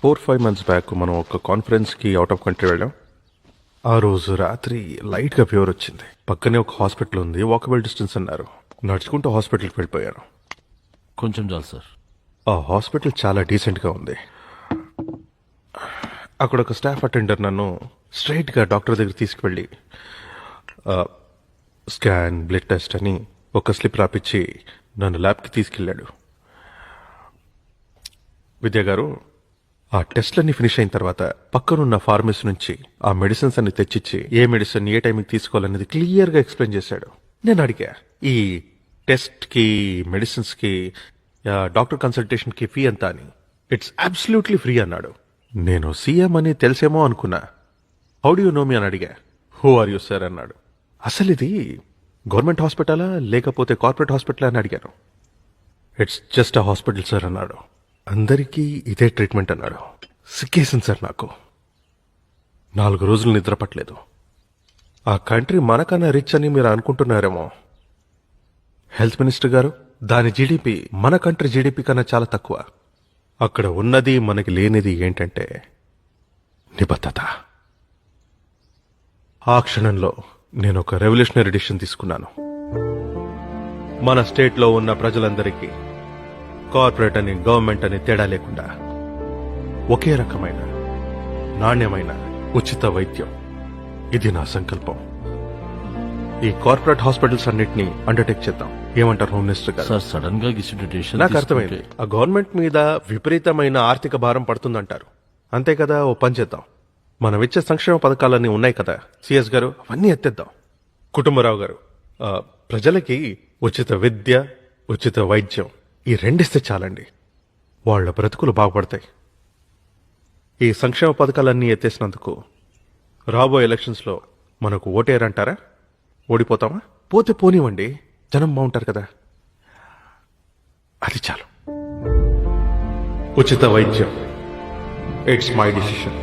4-5 months back మనం ఒక కాన్ఫరెన్స్కి out of country వెళ్ళాం. ఆ రోజు రాత్రి లైట్గా ఫీవర్ వచ్చింది. పక్కనే ఒక హాస్పిటల్ ఉంది, వాకబుల్ డిస్టెన్స్ అన్నారు. నడుచుకుంటూ హాస్పిటల్కి వెళ్ళిపోయాను. కొంచెం చాలు సార్. ఆ హాస్పిటల్ చాలా డీసెంట్గా ఉంది. అక్కడ ఒక స్టాఫ్ అటెండర్ నన్ను స్ట్రైట్గా డాక్టర్ దగ్గర తీసుకువెళ్ళి స్కాన్, బ్లడ్ టెస్ట్ అని ఒక స్లిప్ రాపిచ్చి నన్ను ల్యాబ్కి తీసుకెళ్ళాడు. విద్యా గారు, ఆ టెస్ట్లన్నీ ఫినిష్ అయిన తర్వాత పక్కనున్న ఫార్మసీ నుంచి ఆ మెడిసిన్స్ అన్ని తెచ్చిచ్చి ఏ మెడిసిన్ ఏ టైంకి తీసుకోవాలనేది క్లియర్గా ఎక్స్ప్లెయిన్ చేశాడు. నేను అడిగా, ఈ టెస్ట్కి, మెడిసిన్స్కి, డాక్టర్ కన్సల్టేషన్కి ఫీ ఎంత అని. ఇట్స్ అబ్సల్యూట్లీ ఫ్రీ అన్నాడు. నేను సీఎం అని తెలిసేమో అనుకున్నా. హౌ డు యూ నో మీ అని అడిగా. హూ ఆర్ యూ సార్ అన్నాడు. అసలు ఇది గవర్నమెంట్ హాస్పిటలా లేకపోతే కార్పొరేట్ హాస్పిటలా అని అడిగాను. It's just a hospital sir అన్నాడు. అందరికీ ఇదే ట్రీట్మెంట్ అన్నాడు. సిక్కేసింది సార్ నాకు. 4 రోజులు నిద్ర పట్టలేదు. ఆ కంట్రీ మనకన్నా రిచ్ అని మీరు అనుకుంటున్నారేమో. హెల్త్ మినిస్టర్ గారు, దాని జీడిపి మన కంట్రీ జీడిపి కన్నా చాలా తక్కువ. అక్కడ ఉన్నది మనకి లేనిది ఏంటంటే నిబద్ధత. ఆ క్షణంలో నేను ఒక రెవల్యూషనరీ డిసిషన్ తీసుకున్నాను. మన స్టేట్లో ఉన్న ప్రజలందరికీ కార్పొరేట్ అని, గవర్నమెంట్ అని తేడా లేకుండా ఒకే రకమైన నాణ్యమైన ఉచిత వైద్యం. ఇది నా సంకల్పం. ఈ కార్పొరేట్ హాస్పిటల్స్ అన్నిటినీ అండర్టేక్ చేద్దాం. ఏమంటారు హోమ్ మినిస్టర్ గారు? సార్, సడన్ గా డిసిషన్ నాకు అర్థమైంది. ఆ గవర్నమెంట్ మీద విపరీతమైన ఆర్థిక భారం పడుతుందంటారు. అంతే కదా, ఓ పని చేద్దాం. మనం ఇచ్చే సంక్షేమ పథకాలన్నీ ఉన్నాయి కదా సిఎస్ గారు, అవన్నీ ఎత్తేద్దాం. కుటుంబరావు గారు, ప్రజలకి ఉచిత విద్య, ఉచిత వైద్యం, ఈ రెండిస్తే చాలండి. వాళ్ళ బ్రతుకులు బాగుపడతాయి. ఈ సంక్షేమ పథకాలన్నీ ఎత్తేసినందుకు రాబోయే ఎలక్షన్స్లో మనకు ఓటేరంటారా? ఓడిపోతామా? పోతే పోనివ్వండి, జనం బాగుంటారు కదా. అది చాలు. ఉచిత వైద్యం, ఇట్స్ మై డిసిషన్.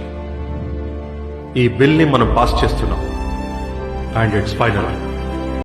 ఈ బిల్ని మనం పాస్ చేస్తున్నాం అండ్ ఇట్స్ ఫైనల్.